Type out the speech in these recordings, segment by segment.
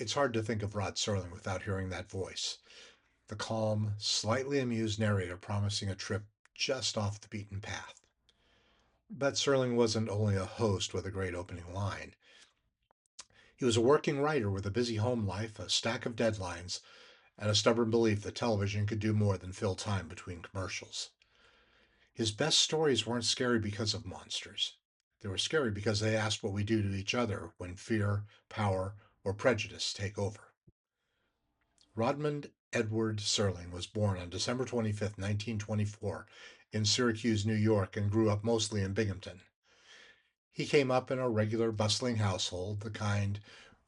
It's hard to think of Rod Serling without hearing that voice. The calm, slightly amused narrator promising a trip just off the beaten path. But Serling wasn't only a host with a great opening line. He was a working writer with a busy home life, a stack of deadlines, and a stubborn belief that television could do more than fill time between commercials. His best stories weren't scary because of monsters. They were scary because they asked what we do to each other when fear, power, or prejudice take over. Rodmund Edward Serling was born on December 25th, 1924, in Syracuse, New York, and grew up mostly in Binghamton. He came up in a regular, bustling household, the kind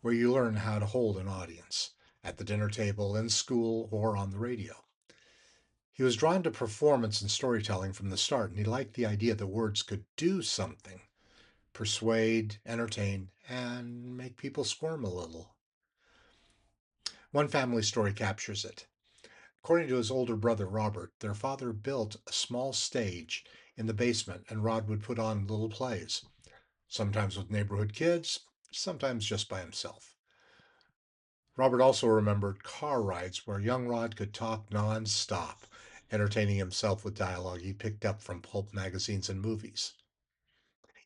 where you learn how to hold an audience, at the dinner table, in school, or on the radio. He was drawn to performance and storytelling from the start, and he liked the idea that words could do something: persuade, entertain, and make people squirm a little. One family story captures it. According to his older brother Robert, their father built a small stage in the basement and Rod would put on little plays, sometimes with neighborhood kids, sometimes just by himself. Robert also remembered car rides where young Rod could talk non-stop, entertaining himself with dialogue he picked up from pulp magazines and movies.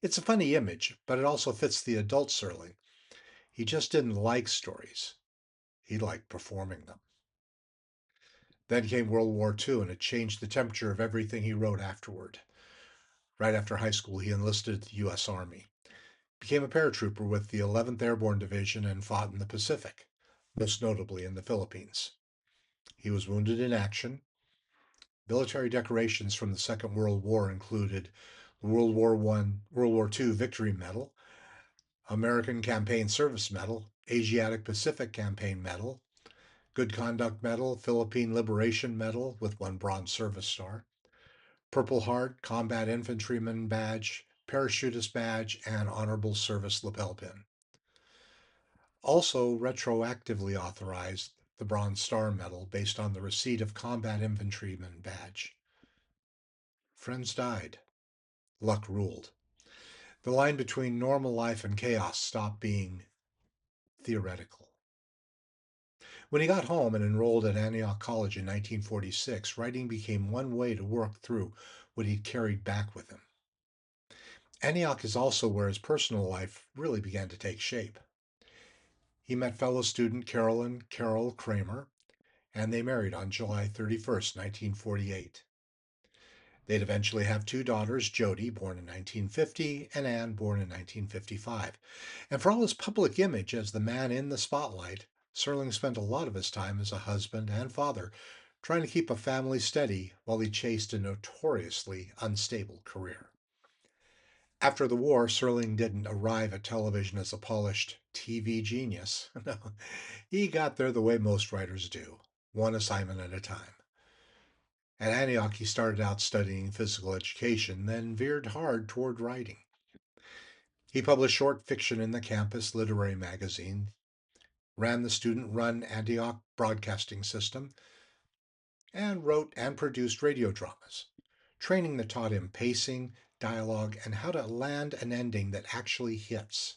It's a funny image, but it also fits the adult Serling. He just didn't like stories. He liked performing them. Then came World War II, and it changed the temperature of everything he wrote afterward. Right after high school, he enlisted at the U.S. Army, became a paratrooper with the 11th Airborne Division, and fought in the Pacific, most notably in the Philippines. He was wounded in action. Military decorations from the Second World War included the World War II Victory Medal, American Campaign Service Medal, Asiatic Pacific Campaign Medal, Good Conduct Medal, Philippine Liberation Medal with one Bronze Service Star, Purple Heart, Combat Infantryman Badge, Parachutist Badge, and Honorable Service Lapel Pin. Also retroactively authorized the Bronze Star Medal based on the receipt of Combat Infantryman Badge. Friends died. Luck ruled. The line between normal life and chaos stopped being theoretical. When he got home and enrolled at Antioch College in 1946, writing became one way to work through what he'd carried back with him. Antioch is also where his personal life really began to take shape. He met fellow student Carolyn Carol Kramer, and they married on July 31st, 1948. They'd eventually have two daughters, Jody, born in 1950, and Anne, born in 1955. And for all his public image as the man in the spotlight, Serling spent a lot of his time as a husband and father trying to keep a family steady while he chased a notoriously unstable career. After the war, Serling didn't arrive at television as a polished TV genius. No, he got there the way most writers do, one assignment at a time. At Antioch, he started out studying physical education, then veered hard toward writing. He published short fiction in the campus literary magazine, ran the student run Antioch broadcasting system, and wrote and produced radio dramas, training that taught him pacing, dialogue, and how to land an ending that actually hits.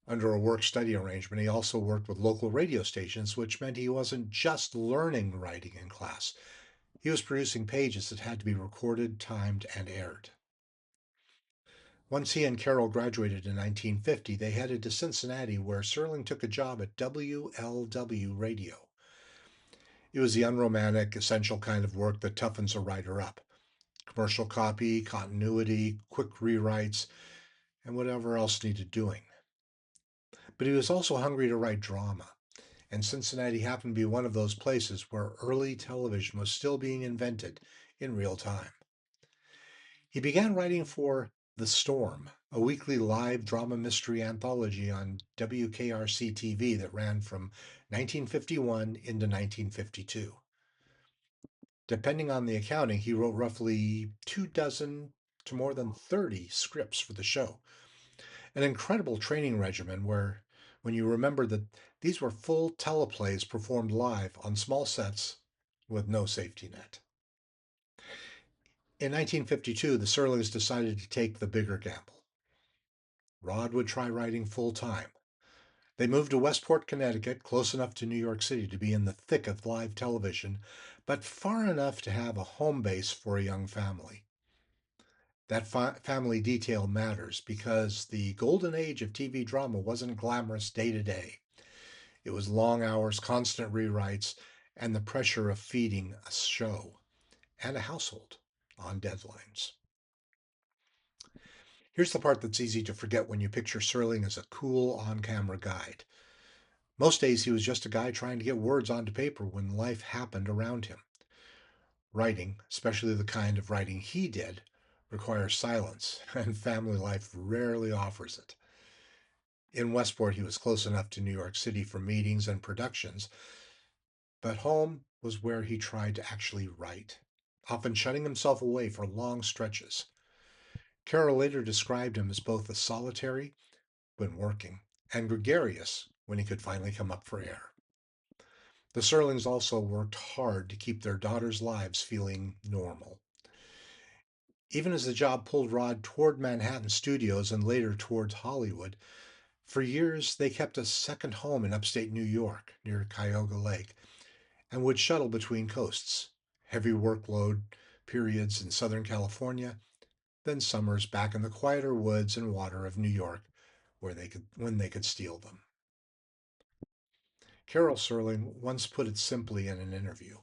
Under a work study arrangement, he also worked with local radio stations, which meant he wasn't just learning writing in class. He was producing pages that had to be recorded, timed, and aired. Once he and Carol graduated in 1950, they headed to Cincinnati, where Serling took a job at WLW Radio. It was the unromantic, essential kind of work that toughens a writer up: commercial copy, continuity, quick rewrites, and whatever else needed doing. But he was also hungry to write drama, and Cincinnati happened to be one of those places where early television was still being invented in real time. He began writing for The Storm, a weekly live drama mystery anthology on WKRC TV that ran from 1951 into 1952. Depending on the accounting, he wrote roughly 2 dozen to more than 30 scripts for the show. An incredible training regimen where, when you remember that these were full teleplays performed live on small sets with no safety net. In 1952, the Serlings decided to take the bigger gamble. Rod would try writing full time. They moved to Westport, Connecticut, close enough to New York City to be in the thick of live television, but far enough to have a home base for a young family. That family detail matters because the golden age of TV drama wasn't glamorous day to day. It was long hours, constant rewrites, and the pressure of feeding a show and a household on deadlines. Here's the part that's easy to forget when you picture Serling as a cool on camera guide. Most days he was just a guy trying to get words onto paper when life happened around him. Writing, especially the kind of writing he did, requires silence, and family life rarely offers it. In Westport, he was close enough to New York City for meetings and productions, but home was where he tried to actually write, often shutting himself away for long stretches. Carol later described him as both a solitary when working and gregarious when he could finally come up for air. The Serlings also worked hard to keep their daughters' lives feeling normal. Even as the job pulled Rod toward Manhattan studios and later towards Hollywood, for years they kept a second home in upstate New York near Cuyahoga Lake and would shuttle between coasts. Heavy workload periods in Southern California, then summers back in the quieter woods and water of New York when they could steal them. Carol Serling once put it simply in an interview.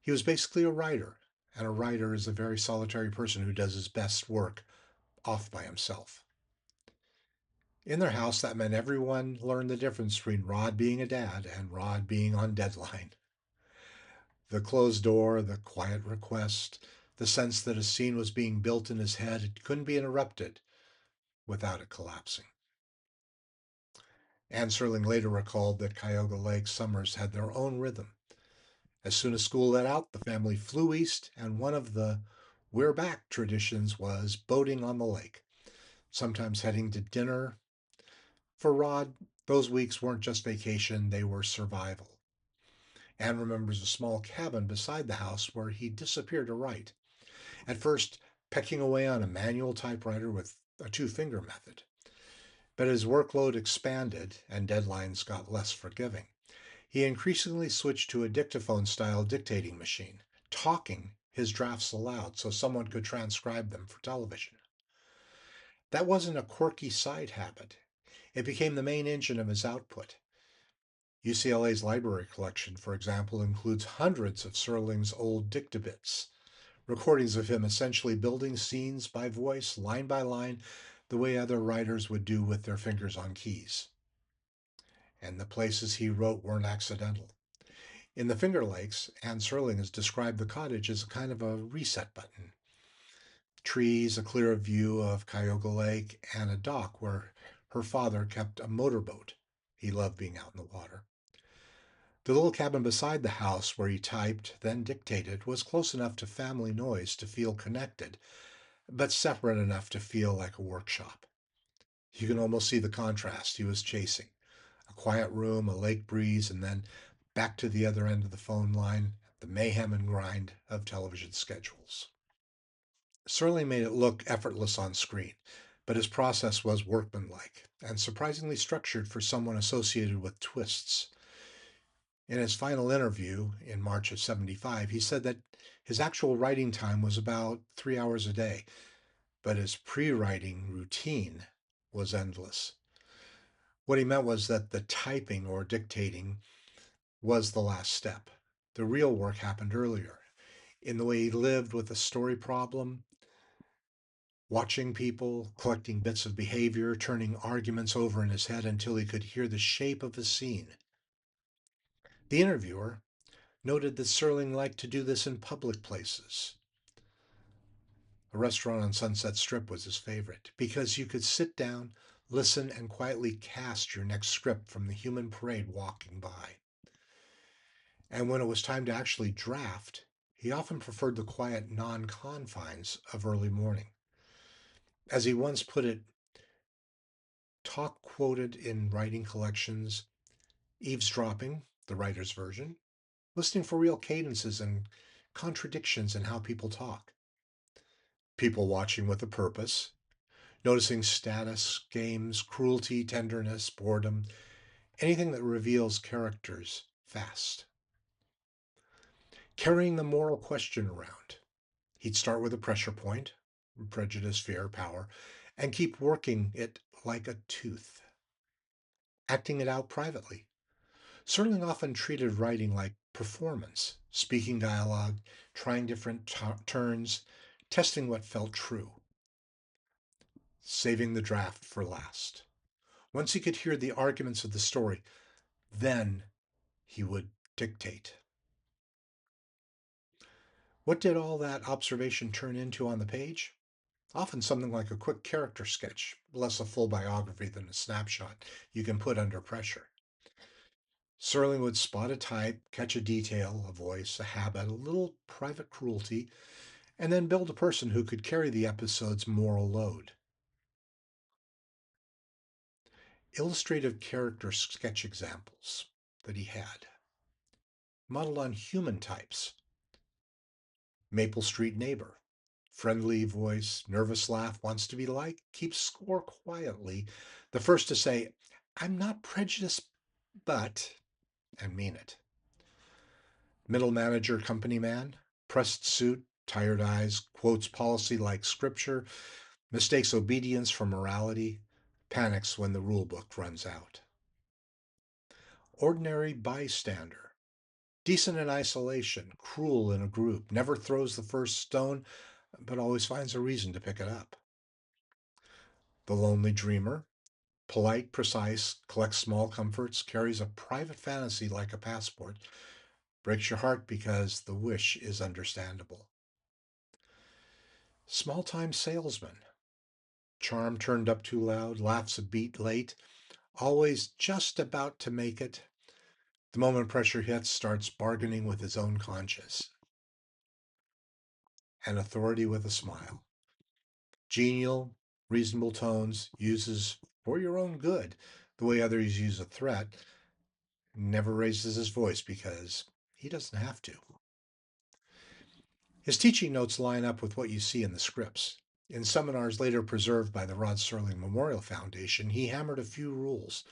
He was basically a writer, and a writer is a very solitary person who does his best work off by himself. In their house, that meant everyone learned the difference between Rod being a dad and Rod being on deadline. The closed door, the quiet request, the sense that a scene was being built in his head, it couldn't be interrupted without it collapsing. Anne Serling later recalled that Cuyahoga Lake summers had their own rhythm. As soon as school let out, the family flew east, and one of the "we're back" traditions was boating on the lake, sometimes heading to dinner. For Rod, those weeks weren't just vacation, they were survival. Anne remembers a small cabin beside the house where he disappeared to write, at first pecking away on a manual typewriter with a two-finger method. But as workload expanded and deadlines got less forgiving, he increasingly switched to a dictaphone-style dictating machine, talking his drafts aloud so someone could transcribe them for television. That wasn't a quirky side habit. It became the main engine of his output. UCLA's library collection, for example, includes hundreds of Serling's old dictabits, recordings of him essentially building scenes by voice, line by line, the way other writers would do with their fingers on keys. And the places he wrote weren't accidental. In the Finger Lakes, Anne Serling has described the cottage as a kind of a reset button. Trees, a clear view of Cuyahoga Lake, and a dock where her father kept a motorboat. He loved being out in the water. The little cabin beside the house where he typed, then dictated, was close enough to family noise to feel connected, but separate enough to feel like a workshop. You can almost see the contrast he was chasing. A quiet room, a lake breeze, and then back to the other end of the phone line, the mayhem and grind of television schedules. Serling made it look effortless on screen, but his process was workmanlike and surprisingly structured for someone associated with twists. In his final interview in March of '75, he said that his actual writing time was about 3 hours a day, but his pre writing routine was endless. What he meant was that the typing or dictating was the last step. The real work happened earlier, in the way he lived with a story problem, watching people, collecting bits of behavior, turning arguments over in his head until he could hear the shape of a scene. The interviewer noted that Serling liked to do this in public places. A restaurant on Sunset Strip was his favorite because you could sit down, listen, and quietly cast your next script from the human parade walking by. And when it was time to actually draft, he often preferred the quiet non-confines of early morning. As he once put it, talk quoted in writing collections, eavesdropping, the writer's version, listening for real cadences and contradictions in how people talk. People watching with a purpose, noticing status, games, cruelty, tenderness, boredom, anything that reveals characters fast. Carrying the moral question around. He'd start with a pressure point, prejudice, fear, power, and keep working it like a tooth, acting it out privately. Serling often treated writing like performance, speaking dialogue, trying different turns, testing what felt true, saving the draft for last. Once he could hear the arguments of the story, then he would dictate. What did all that observation turn into on the page? Often something like a quick character sketch, less a full biography than a snapshot you can put under pressure. Serling would spot a type, catch a detail, a voice, a habit, a little private cruelty, and then build a person who could carry the episode's moral load. Illustrative character sketch examples that he had, modeled on human types. Maple Street neighbor, friendly voice, nervous laugh, wants to be liked, keeps score quietly, the first to say, I'm not prejudiced, but, and mean it. Middle manager, company man, pressed suit, tired eyes, quotes policy like scripture, mistakes obedience for morality, panics when the rule book runs out. Ordinary bystander, decent in isolation, cruel in a group, never throws the first stone, but always finds a reason to pick it up. The lonely dreamer, polite, precise, collects small comforts, carries a private fantasy like a passport, breaks your heart because the wish is understandable. Small time salesman, charm turned up too loud, laughs a beat late, always just about to make it. The moment pressure hits, starts bargaining with his own conscience. And authority with a smile. Genial, reasonable tones, uses for your own good the way others use a threat, never raises his voice because he doesn't have to. His teaching notes line up with what you see in the scripts. In seminars later preserved by the Rod Serling Memorial Foundation, he hammered a few rules.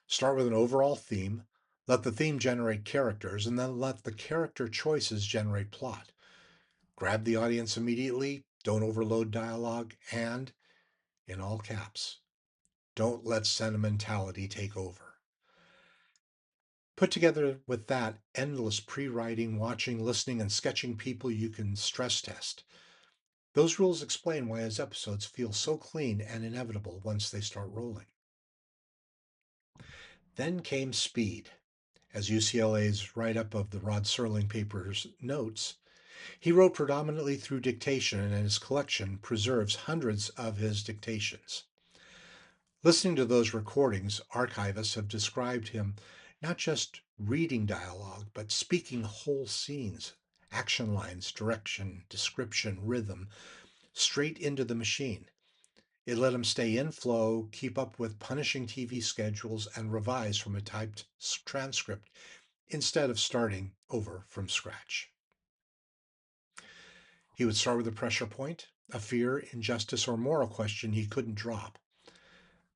Start with an overall theme, let the theme generate characters, and then let the character choices generate plot. Grab the audience immediately, don't overload dialogue, and, in all caps, don't let sentimentality take over. Put together with that endless pre writing, watching, listening, and sketching people you can stress test. Those rules explain why his episodes feel so clean and inevitable once they start rolling. Then came speed. As UCLA's write up of the Rod Serling papers notes, he wrote predominantly through dictation, and his collection preserves hundreds of his dictations. Listening to those recordings, archivists have described him not just reading dialogue, but speaking whole scenes, action lines, direction, description, rhythm, straight into the machine. It let him stay in flow, keep up with punishing TV schedules, and revise from a typed transcript instead of starting over from scratch. He would start with a pressure point, a fear, injustice, or moral question he couldn't drop.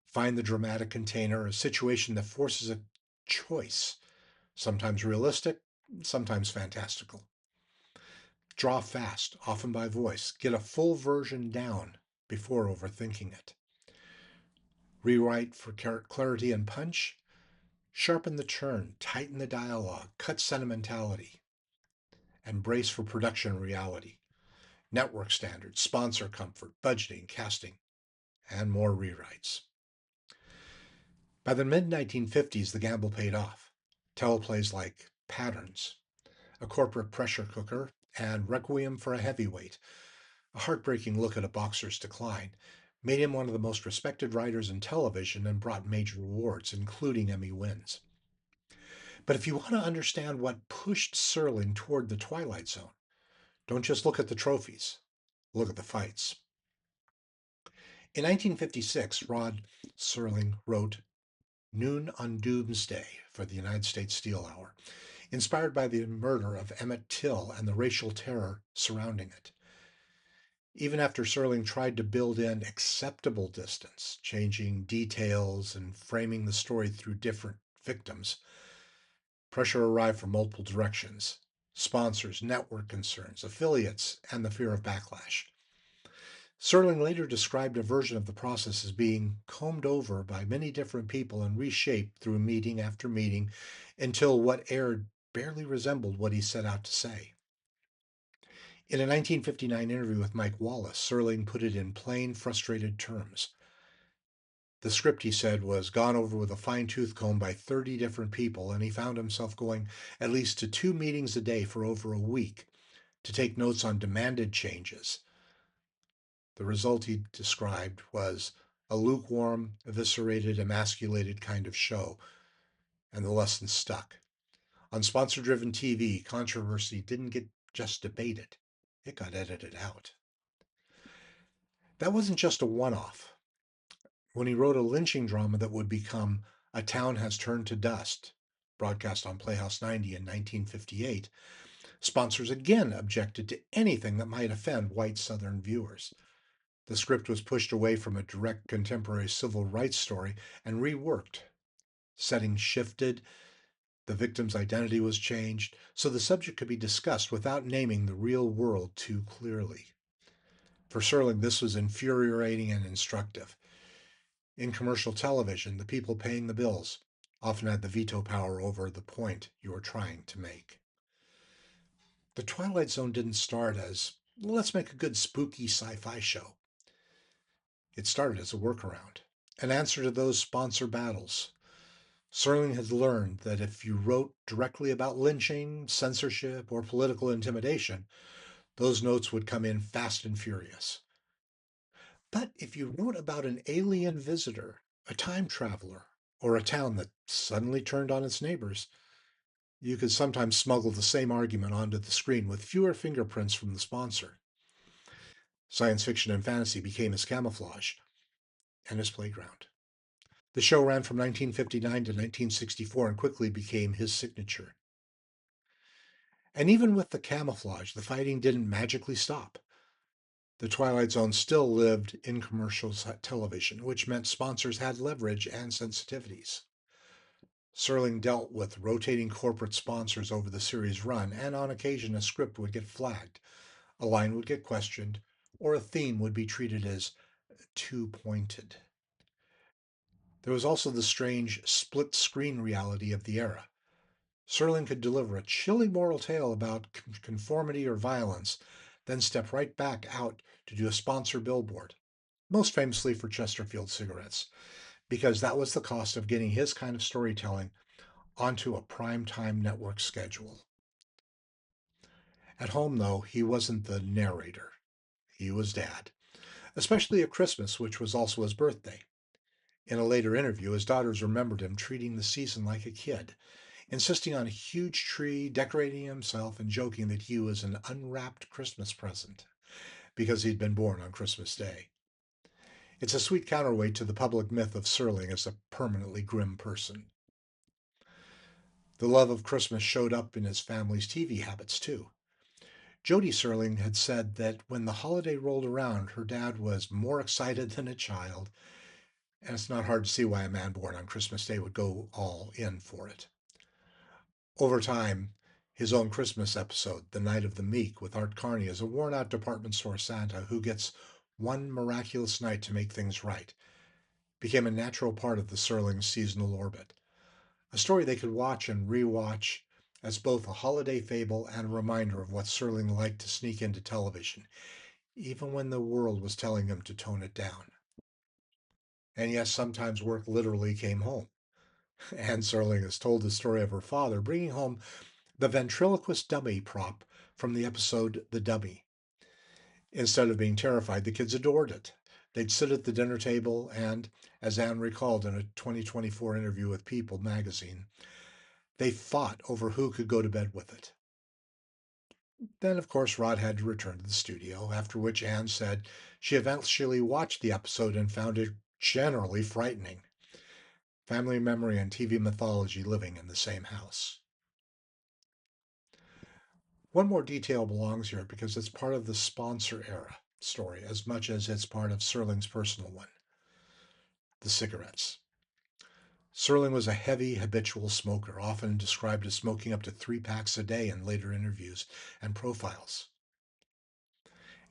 Find the dramatic container, a situation that forces a choice, sometimes realistic, sometimes fantastical. Draw fast, often by voice. Get a full version down before overthinking it. Rewrite for clarity and punch. Sharpen the turn, tighten the dialogue, cut sentimentality, and brace for production reality. Network standards, sponsor comfort, budgeting, casting, and more rewrites. By the mid 1950s, the gamble paid off. Teleplays like Patterns, A Corporate Pressure Cooker, and Requiem for a Heavyweight, a heartbreaking look at a boxer's decline, made him one of the most respected writers in television and brought major awards, including Emmy wins. But if you want to understand what pushed Serling toward the Twilight Zone, don't just look at the trophies, look at the fights. In 1956, Rod Serling wrote Noon on Doomsday for the United States Steel Hour, inspired by the murder of Emmett Till and the racial terror surrounding it. Even after Serling tried to build in acceptable distance, changing details and framing the story through different victims, pressure arrived from multiple directions: sponsors, network concerns, affiliates, and the fear of backlash. Serling later described a version of the process as being combed over by many different people and reshaped through meeting after meeting until what aired barely resembled what he set out to say. In a 1959 interview with Mike Wallace, Serling put it in plain, frustrated terms. The script, he said, was gone over with a fine tooth comb by 30 different people, and he found himself going at least to 2 meetings a day for over a week to take notes on demanded changes. The result he described was a lukewarm, eviscerated, emasculated kind of show, and the lesson stuck. On sponsor driven TV, controversy didn't get just debated, it got edited out. That wasn't just a one off. When he wrote a lynching drama that would become A Town Has Turned to Dust, broadcast on Playhouse 90 in 1958, sponsors again objected to anything that might offend white Southern viewers. The script was pushed away from a direct contemporary civil rights story and reworked. Settings shifted, the victim's identity was changed, so the subject could be discussed without naming the real world too clearly. For Serling, this was infuriating and instructive. In commercial television, the people paying the bills often had the veto power over the point you were trying to make. The Twilight Zone didn't start as, let's make a good spooky sci fi show. It started as a workaround, an answer to those sponsor battles. Serling had learned that if you wrote directly about lynching, censorship, or political intimidation, those notes would come in fast and furious. But if you wrote about an alien visitor, a time traveler, or a town that suddenly turned on its neighbors, you could sometimes smuggle the same argument onto the screen with fewer fingerprints from the sponsor. Science fiction and fantasy became his camouflage and his playground. The show ran from 1959 to 1964 and quickly became his signature. And even with the camouflage, the fighting didn't magically stop. The Twilight Zone still lived in commercial television, which meant sponsors had leverage and sensitivities. Serling dealt with rotating corporate sponsors over the series' run, and on occasion a script would get flagged, a line would get questioned, or a theme would be treated as too pointed. There was also the strange split screen reality of the era. Serling could deliver a chilling moral tale about conformity or violence, then step right back out to do a sponsor billboard, most famously for Chesterfield cigarettes, because that was the cost of getting his kind of storytelling onto a primetime network schedule. At home, though, he wasn't the narrator. He was dad, especially at Christmas, which was also his birthday. In a later interview, his daughters remembered him treating the season like a kid, insisting on a huge tree, decorating himself, and joking that he was an unwrapped Christmas present because he'd been born on Christmas Day. It's a sweet counterweight to the public myth of Serling as a permanently grim person. The love of Christmas showed up in his family's TV habits, too. Jody Serling had said that when the holiday rolled around, her dad was more excited than a child, and it's not hard to see why a man born on Christmas Day would go all in for it. Over time, his own Christmas episode, The Night of the Meek, with Art Carney as a worn out department store Santa who gets one miraculous night to make things right, became a natural part of the Serling seasonal orbit. A story they could watch and rewatch as both a holiday fable and a reminder of what Serling liked to sneak into television, even when the world was telling him to tone it down. And yes, sometimes work literally came home. Anne Serling has told the story of her father bringing home the ventriloquist dummy prop from the episode The Dummy. Instead of being terrified, the kids adored it. They'd sit at the dinner table and, as Anne recalled in a 2024 interview with People magazine, they fought over who could go to bed with it. Then, of course, Rod had to return to the studio, after which Anne said she eventually watched the episode and found it generally frightening. Family memory and TV mythology living in the same house. One more detail belongs here because it's part of the sponsor era story as much as it's part of Serling's personal one: the cigarettes. Serling was a heavy, habitual smoker, often described as smoking up to 3 packs a day in later interviews and profiles.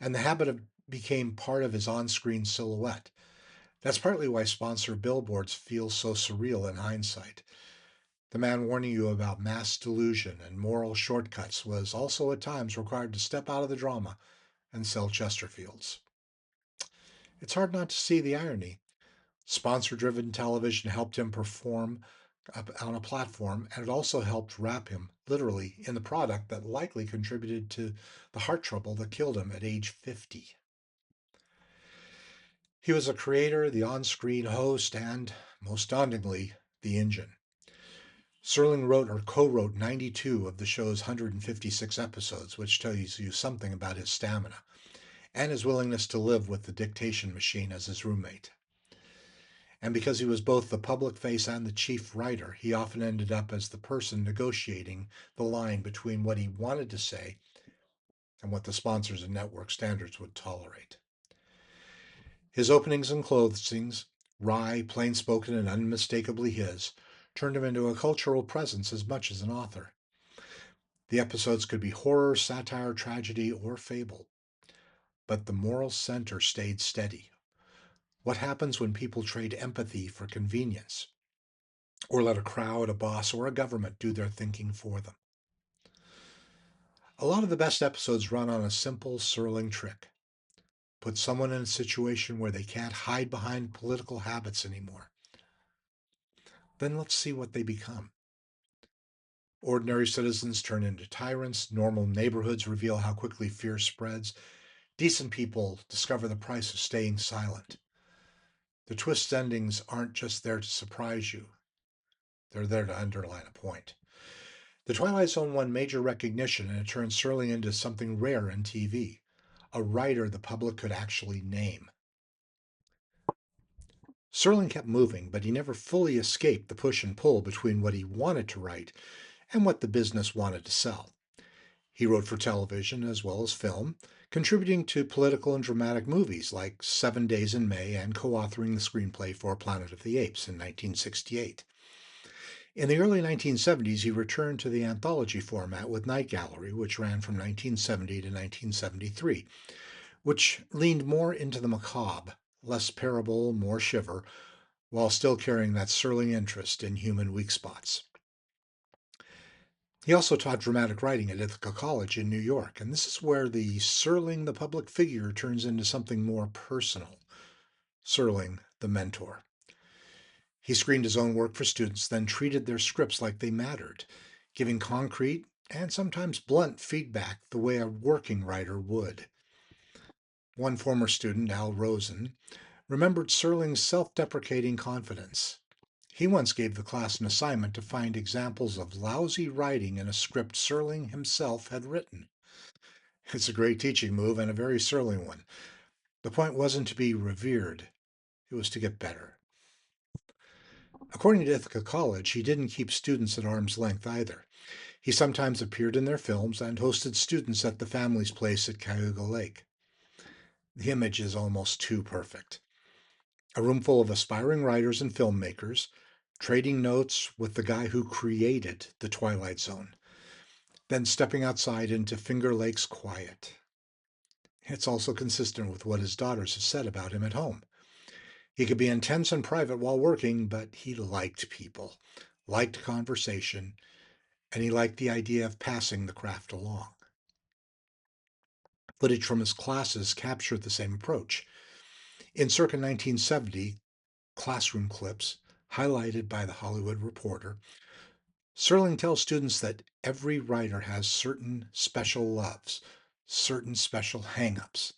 And the became part of his on screen silhouette. That's partly why sponsor billboards feel so surreal in hindsight. The man warning you about mass delusion and moral shortcuts was also at times required to step out of the drama and sell Chesterfields. It's hard not to see the irony. Sponsor driven television helped him perform on a platform, and it also helped wrap him, literally, in the product that likely contributed to the heart trouble that killed him at age 50. He was a creator, the on screen host, and, most dauntingly, the engine. Serling wrote or co wrote 92 of the show's 156 episodes, which tells you something about his stamina and his willingness to live with the dictation machine as his roommate. And because he was both the public face and the chief writer, he often ended up as the person negotiating the line between what he wanted to say and what the sponsors and network standards would tolerate. His openings and closings, wry, plain spoken, and unmistakably his, turned him into a cultural presence as much as an author. The episodes could be horror, satire, tragedy, or fable. But the moral center stayed steady. What happens when people trade empathy for convenience? Or let a crowd, a boss, or a government do their thinking for them? A lot of the best episodes run on a simple Serling trick. Put someone in a situation where they can't hide behind political habits anymore. Then let's see what they become. Ordinary citizens turn into tyrants, normal neighborhoods reveal how quickly fear spreads, decent people discover the price of staying silent. The twist endings aren't just there to surprise you, they're there to underline a point. The Twilight Zone won major recognition and it turned Serling into something rare in TV, a writer the public could actually name. Serling kept moving, but he never fully escaped the push and pull between what he wanted to write and what the business wanted to sell. He wrote for television as well as film, contributing to political and dramatic movies like 7 Days in May and co-authoring the screenplay for Planet of the Apes in 1968. In the early 1970s, he returned to the anthology format with Night Gallery, which ran from 1970 to 1973, which leaned more into the macabre, less parable, more shiver, while still carrying that Serling interest in human weak spots. He also taught dramatic writing at Ithaca College in New York, and this is where the Serling the public figure turns into something more personal. Serling the mentor. He screened his own work for students, then treated their scripts like they mattered, giving concrete and sometimes blunt feedback the way a working writer would. One former student, Al Rosen, remembered Serling's self deprecating confidence. He once gave the class an assignment to find examples of lousy writing in a script Serling himself had written. It's a great teaching move and a very Serling one. The point wasn't to be revered, it was to get better. According to Ithaca College, he didn't keep students at arm's length either. He sometimes appeared in their films and hosted students at the family's place at Cayuga Lake. The image is almost too perfect. A room full of aspiring writers and filmmakers, trading notes with the guy who created the Twilight Zone, then stepping outside into Finger Lake's quiet. It's also consistent with what his daughters have said about him at home. He could be intense and private while working, but he liked people, liked conversation, and he liked the idea of passing the craft along. Footage from his classes captured the same approach. In circa 1970, classroom clips, highlighted by The Hollywood Reporter, Serling tells students that every writer has certain special loves, certain special hang-ups,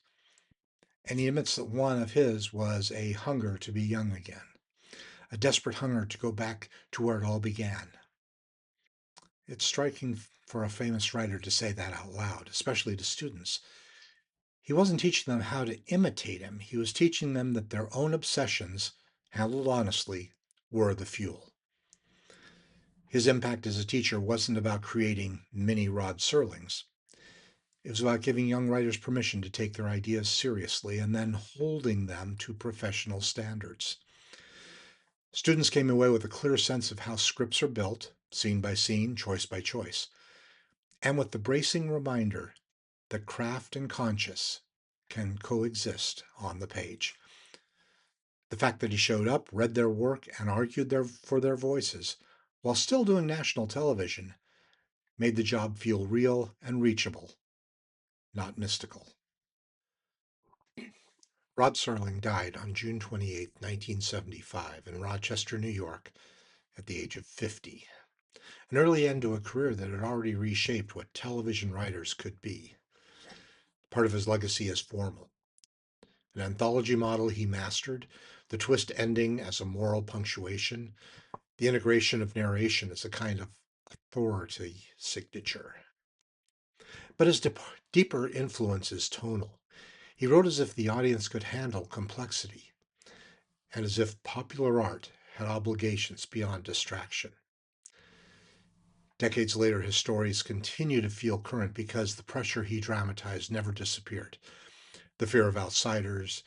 and he admits that one of his was a hunger to be young again, a desperate hunger to go back to where it all began. It's striking for a famous writer to say that out loud, especially to students. He wasn't teaching them how to imitate him, he was teaching them that their own obsessions, handled honestly, were the fuel. His impact as a teacher wasn't about creating mini Rod Serlings. It was about giving young writers permission to take their ideas seriously and then holding them to professional standards. Students came away with a clear sense of how scripts are built, scene by scene, choice by choice, and with the bracing reminder that craft and conscious can coexist on the page. The fact that he showed up, read their work, and argued for their voices, while still doing national television, made the job feel real and reachable, not mystical. Rod Serling died on June 28, 1975, in Rochester, New York, at the age of 50, an early end to a career that had already reshaped what television writers could be. Part of his legacy is formal. An anthology model he mastered, the twist ending as a moral punctuation, the integration of narration as a kind of authority signature. But his deeper influence is tonal. He wrote as if the audience could handle complexity, and as if popular art had obligations beyond distraction. Decades later, his stories continue to feel current because the pressure he dramatized never disappeared. The fear of outsiders,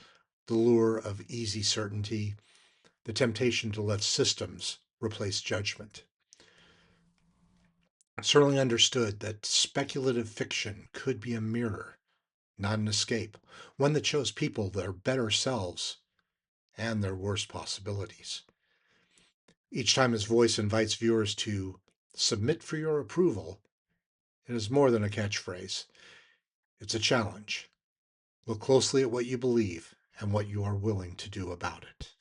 the lure of easy certainty, the temptation to let systems replace judgment. Serling understood that speculative fiction could be a mirror, not an escape, one that shows people their better selves and their worst possibilities. Each time his voice invites viewers to submit for your approval, it is more than a catchphrase. It's a challenge. Look closely at what you believe and what you are willing to do about it.